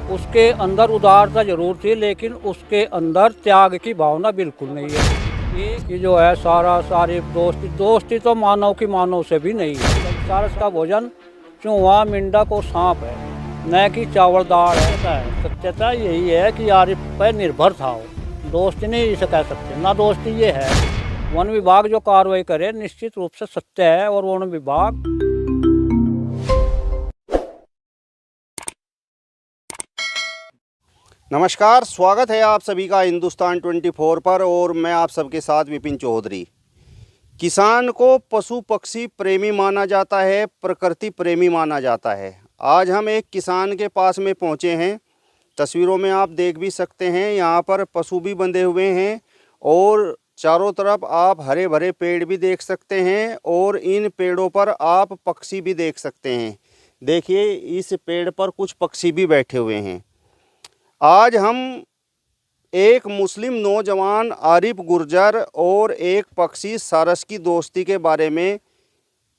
उसके अंदर उदारता जरूर थी, लेकिन उसके अंदर त्याग की भावना बिल्कुल नहीं है। ये जो है सारी दोस्ती तो मानव की मानव से भी नहीं है। सारस का भोजन चूहा मिंडा को सांप है, न कि चावल दाल है। सत्यता यही है कि आरिफ पर निर्भर था वो, दोस्ती नहीं इसे कह सकते। ना दोस्ती ये है। वन विभाग जो कार्रवाई करे निश्चित रूप से सत्य है, और वन विभाग नमस्कार, स्वागत है आप सभी का हिंदुस्तान 24 पर। और मैं आप सबके साथ विपिन चौधरी। किसान को पशु पक्षी प्रेमी माना जाता है, प्रकृति प्रेमी माना जाता है। आज हम एक किसान के पास में पहुंचे हैं। तस्वीरों में आप देख भी सकते हैं, यहाँ पर पशु भी बंधे हुए हैं और चारों तरफ आप हरे भरे पेड़ भी देख सकते हैं, और इन पेड़ों पर आप पक्षी भी देख सकते हैं। देखिए, इस पेड़ पर कुछ पक्षी भी बैठे हुए हैं। आज हम एक मुस्लिम नौजवान आरिफ गुर्जर और एक पक्षी सारस की दोस्ती के बारे में,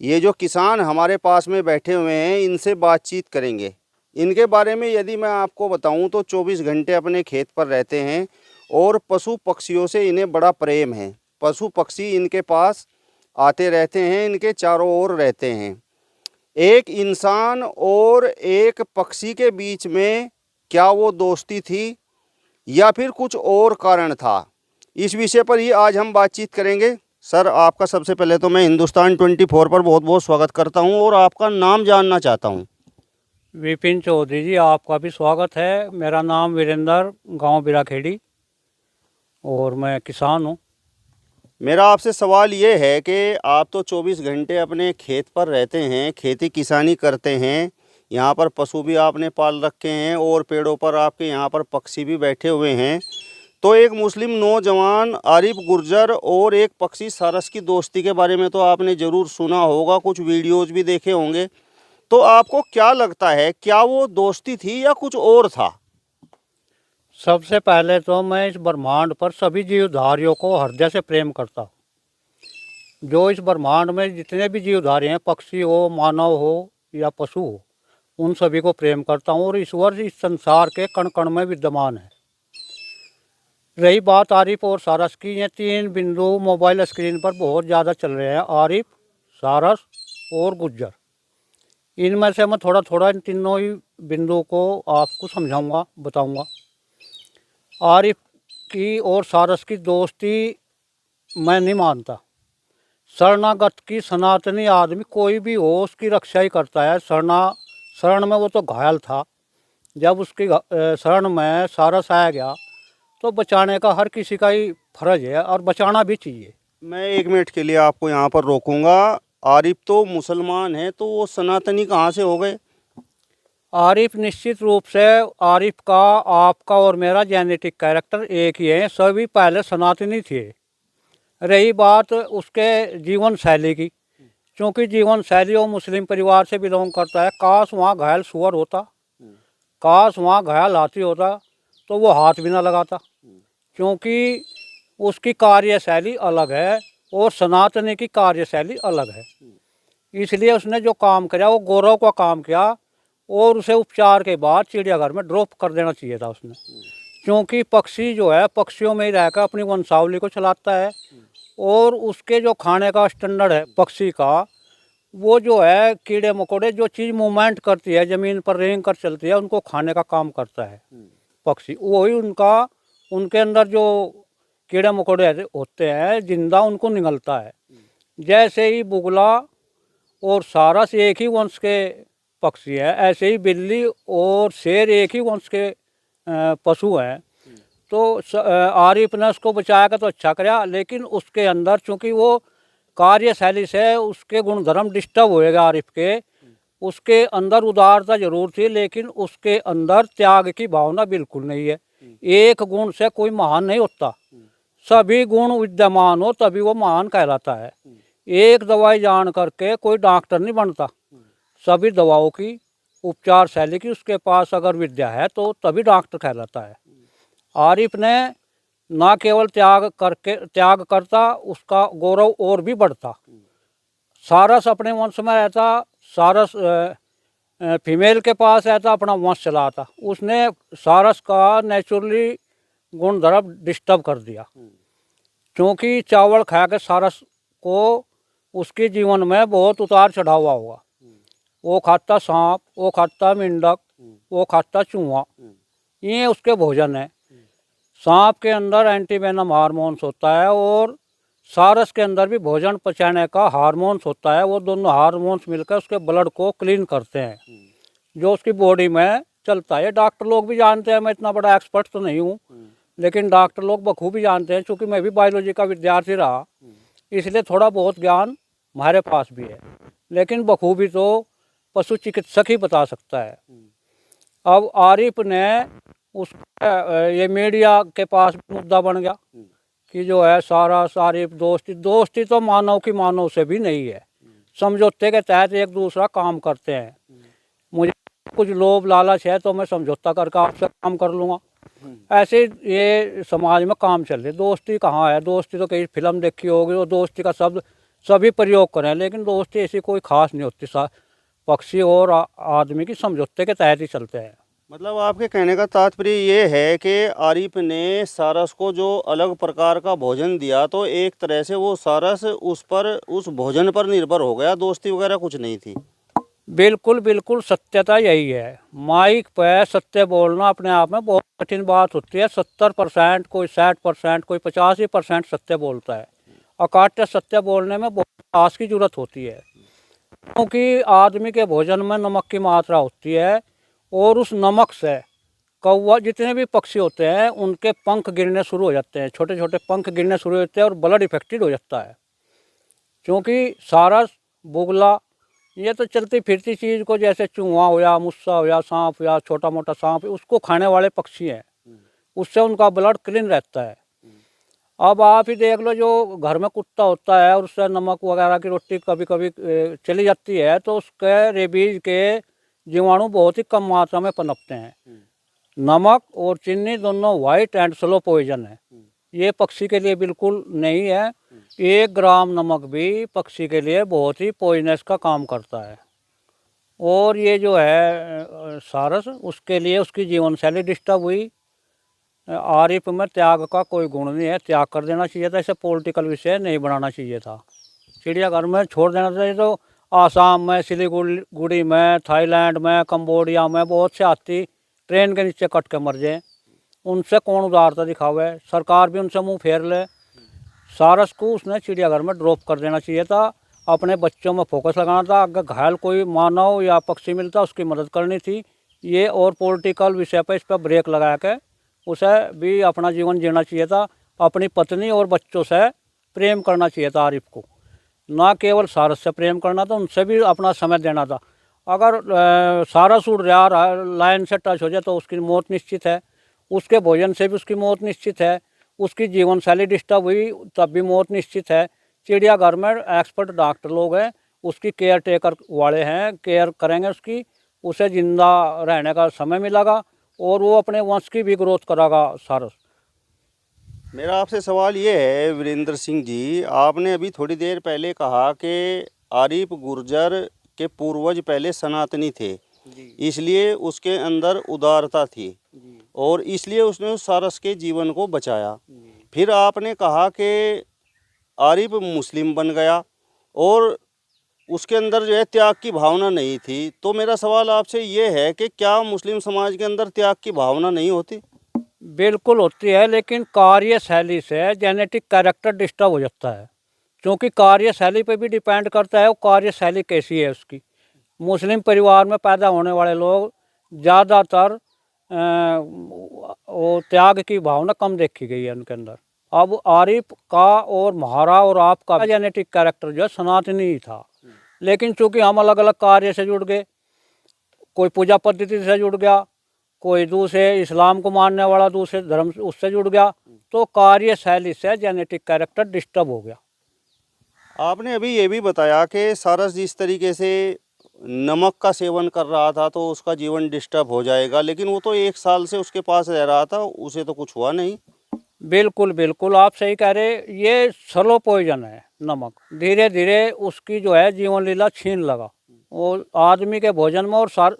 ये जो किसान हमारे पास में बैठे हुए हैं, इनसे बातचीत करेंगे। इनके बारे में यदि मैं आपको बताऊं तो 24 घंटे अपने खेत पर रहते हैं और पशु पक्षियों से इन्हें बड़ा प्रेम है। पशु पक्षी इनके पास आते रहते हैं, इनके चारों ओर रहते हैं। एक इंसान और एक पक्षी के बीच में क्या वो दोस्ती थी या फिर कुछ और कारण था, इस विषय पर ही आज हम बातचीत करेंगे। सर, आपका सबसे पहले तो मैं हिंदुस्तान 24 पर बहुत बहुत स्वागत करता हूं और आपका नाम जानना चाहता हूं। विपिन चौधरी जी, आपका भी स्वागत है। मेरा नाम वीरेंद्र, गांव बिराखेड़ी, और मैं किसान हूँ। मेरा आपसे सवाल ये है कि आप तो 24 घंटे अपने खेत पर रहते हैं, खेती किसानी करते हैं, यहाँ पर पशु भी आपने पाल रखे हैं और पेड़ों पर आपके यहाँ पर पक्षी भी बैठे हुए हैं। तो एक मुस्लिम नौजवान आरिफ गुर्जर और एक पक्षी सारस की दोस्ती के बारे में तो आपने ज़रूर सुना होगा, कुछ वीडियोज़ भी देखे होंगे। तो आपको क्या लगता है, क्या वो दोस्ती थी या कुछ और था? सबसे पहले तो मैं इस ब्रह्मांड पर सभी जीवधारियों को हृदय से प्रेम करता हूँ। जो इस ब्रह्मांड में जितने भी जीवधारी हैं, पक्षी हो, मानव हो या पशु हो, उन सभी को प्रेम करता हूँ। और ईश्वर इस संसार के कण कण में विद्यमान है। रही बात आरिफ और सारस की, ये तीन बिंदु मोबाइल स्क्रीन पर बहुत ज़्यादा चल रहे हैं, आरिफ, सारस और गुज्जर। इनमें से मैं थोड़ा थोड़ा इन तीनों ही बिंदुओं को आपको समझाऊंगा, बताऊंगा। आरिफ की और सारस की दोस्ती मैं नहीं मानता। शरणागत की सनातनी आदमी कोई भी हो, उसकी रक्षा ही करता है। शरण में वो तो घायल था। जब उसकी शरण में सारस आ गया तो बचाने का हर किसी का ही फर्ज है, और बचाना भी चाहिए। मैं 1 मिनट के लिए आपको यहाँ पर रोकूंगा। आरिफ तो मुसलमान है, तो वो सनातनी कहाँ से हो गए? आरिफ निश्चित रूप से, आरिफ का, आपका और मेरा जेनेटिक कैरेक्टर एक ही है। सभी पहले सनातनी थे। रही बात उसके जीवन शैली की, क्योंकि जीवन शैली वो मुस्लिम परिवार से बिलोंग करता है। काश वहाँ घायल सुअर होता, काश वहाँ घायल हाथी होता, तो वो हाथ भी ना लगाता, क्योंकि उसकी कार्यशैली अलग है और सनातनी की कार्यशैली अलग है। इसलिए उसने जो काम किया वो गौरव का काम किया, और उसे उपचार के बाद चिड़ियाघर में ड्रॉप कर देना चाहिए था उसने। क्योंकि पक्षी जो है, पक्षियों में ही रहकर अपनी वंशावली को चलाता है, और उसके जो खाने का स्टैंडर्ड है पक्षी का, वो जो है कीड़े मकोड़े, जो चीज़ मूवमेंट करती है, ज़मीन पर रेंग कर चलती है, उनको खाने का काम करता है पक्षी। वही उनका, उनके अंदर जो कीड़े मकोड़े होते हैं जिंदा, उनको निगलता है। जैसे ही बुगला और सारस एक ही वंश के पक्षी है, ऐसे ही बिल्ली और शेर एक ही वंश के पशु हैं। तो आरिफ ने उसको बचाया का तो अच्छा कराया, लेकिन उसके अंदर चूँकि वो कार्यशैली से उसके गुणधर्म डिस्टर्ब होएगा आरिफ के, उसके अंदर उदारता जरूर थी, लेकिन उसके अंदर त्याग की भावना बिल्कुल नहीं है। एक गुण से कोई महान नहीं होता, सभी गुण विद्यमान हो तभी वो महान कहलाता है। एक दवाई जान करके कोई डॉक्टर नहीं बनता। सभी दवाओं की उपचार शैली की उसके पास अगर विद्या है तो तभी डॉक्टर कहलाता है। आरिफ ने ना केवल त्याग करता, उसका गौरव और भी बढ़ता। सारस अपने वंश में रहता। सारस फीमेल के पास है तो अपना वंश चला था, उसने सारस का नेचुरली गुणधर्म डिस्टर्ब कर दिया। क्योंकि चावल खा के सारस को उसके जीवन में बहुत उतार चढ़ाव हुआ होगा। वो खाता सांप, वो खाता मेंढक, वो खाता चूहा, ये उसके भोजन है। सांप के अंदर एंटीवेनम हार्मोन्स होता है और सारस के अंदर भी भोजन पचाने का हार्मोन्स होता है। वो दोनों हार्मोन्स मिलकर उसके ब्लड को क्लीन करते हैं, जो उसकी बॉडी में चलता है। डॉक्टर लोग भी जानते हैं, मैं इतना बड़ा एक्सपर्ट तो नहीं हूँ, लेकिन डॉक्टर लोग बखूबी जानते हैं। क्योंकि मैं भी बायोलॉजी का विद्यार्थी रहा, इसलिए थोड़ा बहुत ज्ञान हमारे पास भी है, लेकिन बखूबी तो पशु चिकित्सक ही बता सकता है। अब आरिफ ने उस ये मीडिया के पास मुद्दा बन गया कि जो है सारस आरिफ दोस्ती तो मानव की मानव से भी नहीं है। समझौते के तहत एक दूसरा काम करते हैं। मुझे कुछ लोभ लालच है तो मैं समझौता करके आपसे काम कर लूँगा, ऐसे ये समाज में काम चल रही। दोस्ती कहाँ है? दोस्ती तो कई फिल्म देखी होगी, और दोस्ती का शब्द सभी प्रयोग करें, लेकिन दोस्ती ऐसी कोई खास नहीं होती। पक्षी और आदमी की समझौते के तहत ही चलते हैं। मतलब आपके कहने का तात्पर्य ये है कि आरिफ ने सारस को जो अलग प्रकार का भोजन दिया, तो एक तरह से वो सारस उस भोजन पर निर्भर हो गया, दोस्ती वगैरह कुछ नहीं थी। बिल्कुल बिल्कुल, सत्यता यही है। माइक पर सत्य बोलना अपने आप में बहुत कठिन बात होती है। 70%, कोई 60%, कोई 85% सत्य बोलता है। अकाट्य सत्य बोलने में बहुत साहस की जरूरत होती है, क्योंकि आदमी के भोजन में नमक की मात्रा होती है, और उस नमक से कौवा जितने भी पक्षी होते हैं उनके पंख गिरने शुरू हो जाते हैं, छोटे छोटे पंख गिरने शुरू हो जाते हैं, और ब्लड इफेक्टेड हो जाता है। क्योंकि सारस, बुगला, ये तो चलती फिरती चीज़ को, जैसे चूहा हो या मुस्सा हो या सांप या छोटा मोटा सांप, उसको खाने वाले पक्षी हैं, उससे उनका ब्लड क्लीन रहता है। अब आप ही देख लो, जो घर में कुत्ता होता है और उससे नमक वगैरह की रोटी कभी कभी चली जाती है, तो उसके रेबीज के जीवाणु बहुत ही कम मात्रा में पनपते हैं। नमक और चीनी दोनों वाइट एंड स्लो पॉइजन है, ये पक्षी के लिए बिल्कुल नहीं है। 1 ग्राम नमक भी पक्षी के लिए बहुत ही पॉइजनस का काम करता है। और ये जो है सारस, उसके लिए उसकी जीवन शैली डिस्टर्ब हुई। आरिफ में त्याग का कोई गुण नहीं है, त्याग कर देना चाहिए था। इसे पॉलिटिकल विषय नहीं बनाना चाहिए था, चिड़ियाघर में छोड़ देना चाहिए। तो आसाम में, सिलीगुड़ी में, थाईलैंड में, कंबोडिया में बहुत से हाथी ट्रेन के नीचे कट के मर जाए, उनसे कौन उदारता दिखावे? सरकार भी उनसे मुंह फेर ले। सारस को उसने चिड़ियाघर में ड्रॉप कर देना चाहिए था, अपने बच्चों में फोकस लगाना था। अगर घायल कोई मानव या पक्षी मिलता उसकी मदद करनी थी ये, और पॉलिटिकल विषय पर इस पर ब्रेक लगा के उसे भी अपना जीवन जीना चाहिए था। अपनी पत्नी और बच्चों से प्रेम करना चाहिए था आरिफ को, ना केवल सारस से प्रेम करना था, उनसे भी अपना समय देना था। अगर सारस उड़ रहा लाइन से टच हो जाए तो उसकी मौत निश्चित है, उसके भोजन से भी उसकी मौत निश्चित है, उसकी जीवन शैली डिस्टर्ब हुई तब भी मौत निश्चित है। चिड़ियाघर में एक्सपर्ट डॉक्टर लोग हैं, उसकी केयर टेकर वाले हैं, केयर करेंगे उसकी, उसे जिंदा रहने का समय मिलेगा और वो अपने वंश की भी ग्रोथ करागा सारस। मेरा आपसे सवाल ये है वीरेंद्र सिंह जी, आपने अभी थोड़ी देर पहले कहा कि आरिफ गुर्जर के पूर्वज पहले सनातनी थे, इसलिए उसके अंदर उदारता थी और इसलिए उसने उस सारस के जीवन को बचाया। फिर आपने कहा कि आरिफ मुस्लिम बन गया और उसके अंदर जो है त्याग की भावना नहीं थी। तो मेरा सवाल आपसे ये है कि क्या मुस्लिम समाज के अंदर त्याग की भावना नहीं होती? बिल्कुल होती है, लेकिन कार्यशैली से जेनेटिक कैरेक्टर डिस्टर्ब हो जाता है, क्योंकि कार्यशैली पे भी डिपेंड करता है वो कार्यशैली कैसी है उसकी। मुस्लिम परिवार में पैदा होने वाले लोग ज़्यादातर वो त्याग की भावना कम देखी गई है उनके अंदर। अब आरिफ का और म्हारा और आपका जेनेटिक कैरेक्टर जो है सनातनी ही था, लेकिन चूँकि हम अलग अलग कार्य से जुड़ गए, कोई पूजा पद्धति से जुड़ गया, कोई दूसरे इस्लाम को मानने वाला दूसरे धर्म उससे जुड़ गया, तो कार्यशैली से जेनेटिक कैरेक्टर डिस्टर्ब हो गया। आपने अभी ये भी बताया कि सारस जिस तरीके से नमक का सेवन कर रहा था तो उसका जीवन डिस्टर्ब हो जाएगा, लेकिन वो तो 1 साल से उसके पास रह रहा था, उसे तो कुछ हुआ नहीं। बिल्कुल बिल्कुल, आप सही कह रहे। ये स्लो पॉइजन है नमक, धीरे धीरे उसकी जो है जीवन लीला छीन लगा वो आदमी के भोजन में। और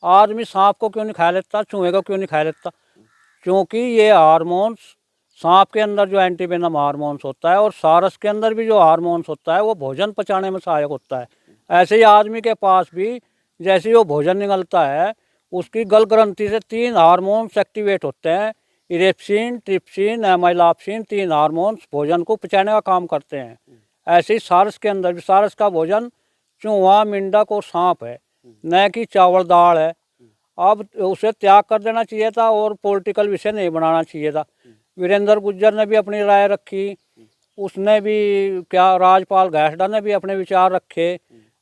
आदमी सांप को क्यों नहीं खा लेता, चूहे को क्यों नहीं खा लेता? क्योंकि ये हार्मोन्स, सांप के अंदर जो एंटीवेनम हार्मोन्स होता है और सारस के अंदर भी जो हार्मोन्स होता है वो भोजन पचाने में सहायक होता है। ऐसे ही आदमी के पास भी जैसे ही वो भोजन निकलता है उसकी गल ग्रंथि से 3 हार्मोन्स एक्टिवेट होते हैं, इरेप्सिन, ट्रिप्सिन, एमाइलॉप्सिन। 3 हार्मोन्स भोजन को पचाने का काम करते हैं। ऐसे ही सारस के अंदर भी, सारस का भोजन चूहा, मेंढक और सांप है, न कि चावल दाल है। अब उसे त्याग कर देना चाहिए था और पॉलिटिकल विषय नहीं बनाना चाहिए था। वीरेंद्र गुज्जर ने भी अपनी राय रखी, उसने भी क्या, राजपाल गैसडा ने भी अपने विचार रखे।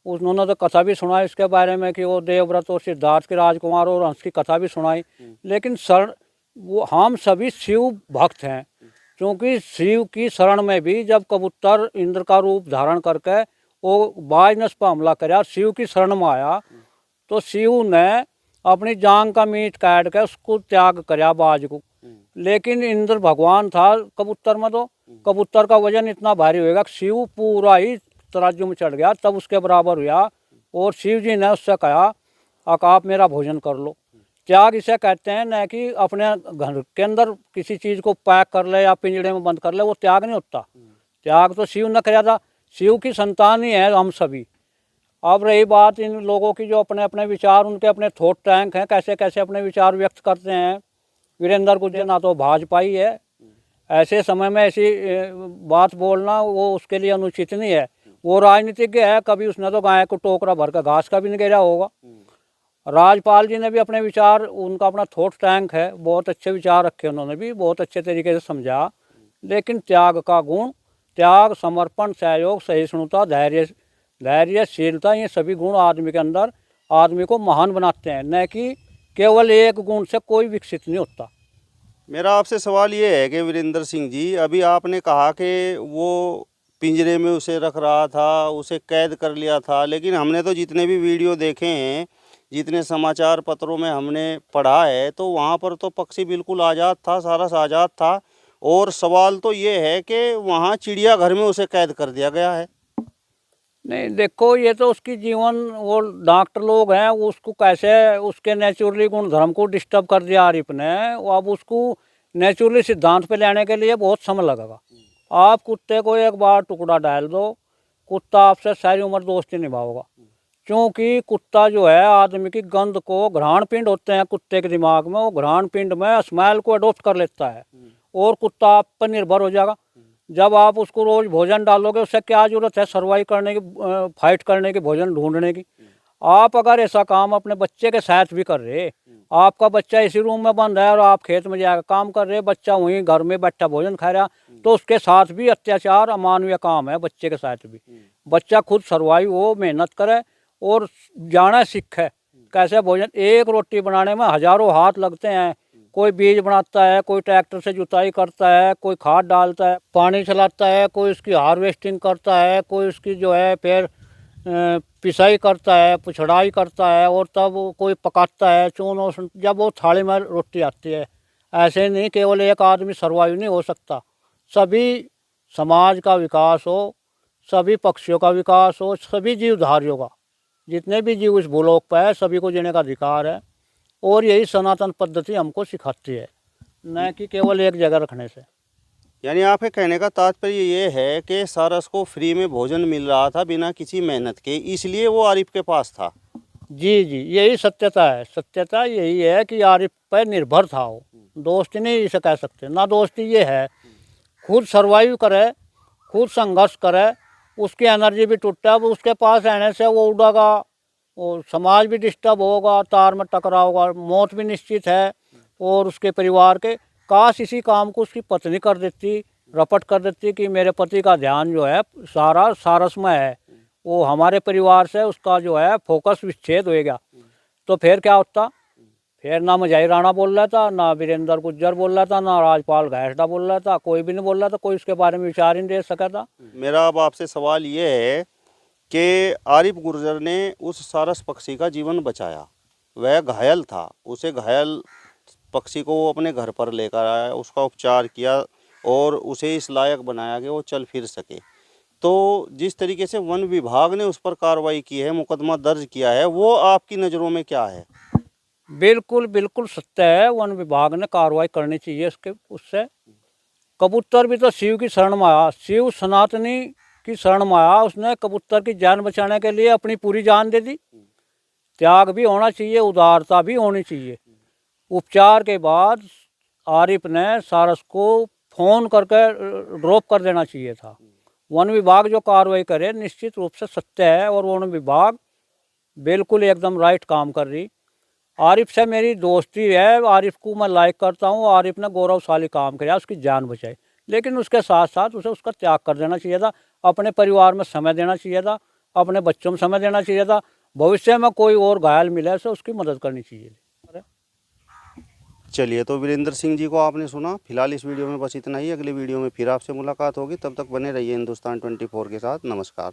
उन्होंने तो कथा भी सुनाई इसके बारे में कि वो देवव्रत और सिद्धार्थ के राजकुमार और हंस की कथा भी सुनाई। लेकिन वो हम सभी शिव भक्त हैं, क्योंकि शिव की शरण में भी जब कबूतर इंद्र का रूप धारण करके वो बाजनस पर हमला कराया, शिव की शरण में आया, तो शिव ने अपनी जांग का मीट काट के उसको त्याग कराया बाज को। लेकिन इंद्र भगवान था कबूतर में, तो कबूतर का वजन इतना भारी होएगा कि शिव पूरा ही तराजू में चढ़ गया, तब उसके बराबर हुआ। और शिव जी ने उससे कहा आप मेरा भोजन कर लो। त्याग इसे कहते हैं, न कि अपने घर के अंदर किसी चीज़ को पैक कर ले या पिंजड़े में बंद कर ले, वो त्याग नहीं होता। त्याग तो शिव ने कराया था, शिव की संतान ही है हम सभी। अब रही बात इन लोगों की जो अपने अपने विचार, उनके अपने थॉट टैंक हैं, कैसे कैसे अपने विचार व्यक्त करते हैं। वीरेंद्र गुज्जर ना तो भाजपा ही है, ऐसे समय में ऐसी बात बोलना वो उसके लिए अनुचित नहीं है। वो राजनीतिज्ञ है, कभी उसने तो गाय को टोकरा भर कर घास का भी नहीं गिरा होगा। राजपाल जी ने भी अपने विचार, उनका अपना थॉट टैंक है, बहुत अच्छे विचार रखे उन्होंने भी, बहुत अच्छे तरीके से समझा। लेकिन त्याग का गुण, त्याग, समर्पण, सहयोग, सहिष्णुता, धैर्यशीलता, ये सभी गुण आदमी के अंदर आदमी को महान बनाते हैं, न कि केवल एक गुण से कोई विकसित नहीं होता। मेरा आपसे सवाल ये है कि वीरेंद्र सिंह जी, अभी आपने कहा कि वो पिंजरे में उसे रख रहा था, उसे कैद कर लिया था, लेकिन हमने तो जितने भी वीडियो देखे हैं, जितने समाचार पत्रों में हमने पढ़ा है, तो वहाँ पर तो पक्षी बिल्कुल आज़ाद था, सारस आज़ाद था। और सवाल तो ये है कि वहाँ चिड़ियाघर में उसे कैद कर दिया गया है। नहीं देखो, ये तो उसकी जीवन, वो डॉक्टर लोग हैं, उसको कैसे उसके नेचुरली गुण धर्म को डिस्टर्ब कर दिया आरिफ ने। अब उसको नेचुरली सिद्धांत पे लाने के लिए बहुत समय लगेगा। आप कुत्ते को एक बार टुकड़ा डाल दो, कुत्ता आपसे सारी उम्र दोस्ती निभाओगा। क्योंकि कुत्ता जो है आदमी की गंध को, घ्राण पिंड होते हैं कुत्ते के दिमाग में, वो घ्राण पिंड में स्मेल को अडोप्ट कर लेता है और कुत्ता आप पर निर्भर हो जाएगा। जब आप उसको रोज भोजन डालोगे, उससे क्या जरूरत है सर्वाइव करने की, फाइट करने की, भोजन ढूंढने की। आप अगर ऐसा काम अपने बच्चे के साथ भी कर रहे, आपका बच्चा इसी रूम में बंद है और आप खेत में जाकर काम कर रहे, बच्चा वहीं घर में बैठा भोजन खा रहा, तो उसके साथ भी अत्याचार, अमानवीय काम है बच्चे के साथ भी। बच्चा खुद सर्वाइव हो, मेहनत करे और जाना सीखे कैसे भोजन। एक रोटी बनाने में हजारों हाथ लगते हैं, कोई बीज बनाता है, कोई ट्रैक्टर से जुताई करता है, कोई खाद डालता है, पानी चलाता है, कोई उसकी हार्वेस्टिंग करता है, कोई उसकी जो है फिर पिसाई करता है, पुछड़ाई करता है, और तब कोई पकाता है चून, जब वो थाली में रोटी आती है। ऐसे नहीं केवल एक आदमी सर्वाइव नहीं हो सकता, सभी समाज का विकास हो, सभी पक्षियों का विकास हो, सभी जीवधारियों का, जितने भी जीव इस भूलोक पर है, सभी को जीने का अधिकार है। और यही सनातन पद्धति हमको सिखाती है, न कि केवल एक जगह रखने से। यानी आपके कहने का तात्पर्य ये है कि सारस को फ्री में भोजन मिल रहा था बिना किसी मेहनत के, इसलिए वो आरिफ के पास था। जी जी, यही सत्यता है। सत्यता यही है कि आरिफ पर निर्भर था वो, दोस्ती नहीं इसे कह सकते। ना दोस्ती ये है, खुद सर्वाइव करे, खुद संघर्ष करे, उसकी एनर्जी भी टूटा, अब उसके पास रहने से वो उड़ेगा, और समाज भी डिस्टर्ब होगा, तार में टकराव होगा, मौत भी निश्चित है। और उसके परिवार के, काश इसी काम को उसकी पत्नी कर देती, रपट कर देती कि मेरे पति का ध्यान जो है सारा सारस में है, वो हमारे परिवार से उसका जो है फोकस विच्छेद होएगा, तो फिर क्या होता? फिर ना मजाही राणा बोल रहा था, ना वीरेंद्र गुज्जर बोल रहा था, ना राजपाल गैसडा बोल रहा था, कोई भी नहीं बोल रहा था, कोई उसके बारे में विचार ही नहीं दे सका था। मेरा अब आपसे सवाल ये है कि आरिफ गुर्जर ने उस सारस पक्षी का जीवन बचाया। वह घायल था, उसे घायल पक्षी को वो अपने घर पर लेकर आया, उसका उपचार किया और उसे इस लायक बनाया कि वो चल फिर सके। तो जिस तरीके से वन विभाग ने उस पर कार्रवाई की है, मुकदमा दर्ज किया है, वो आपकी नज़रों में क्या है? बिल्कुल बिल्कुल सत्य है, वन विभाग ने कार्रवाई करनी चाहिए उसके उससे। कबूतर भी तो शिव की शरण में आया, शिव सनातनी की शरण में आया, उसने कबूतर की जान बचाने के लिए अपनी पूरी जान दे दी। त्याग भी होना चाहिए, उदारता भी होनी चाहिए। उपचार के बाद आरिफ ने सारस को फ़ोन करके ड्रॉप कर देना चाहिए था। वन विभाग जो कार्रवाई करे निश्चित रूप से सत्य है, और वन विभाग बिल्कुल एकदम राइट काम कर रही। आरिफ से मेरी दोस्ती है, आरिफ को मैं लाइक करता हूँ। आरिफ ने गौरवशाली काम किया, उसकी जान बचाई, लेकिन उसके साथ साथ उसे उसका त्याग कर देना चाहिए था। अपने परिवार में समय देना चाहिए था, अपने बच्चों में समय देना चाहिए था। भविष्य में कोई और घायल मिले तो उसकी मदद करनी चाहिए। चलिए, तो वीरेंद्र सिंह जी को आपने सुना। फिलहाल इस वीडियो में बस इतना ही। अगली वीडियो में फिर आपसे मुलाकात होगी, तब तक बने रहिए हिंदुस्तान 24 के साथ। नमस्कार।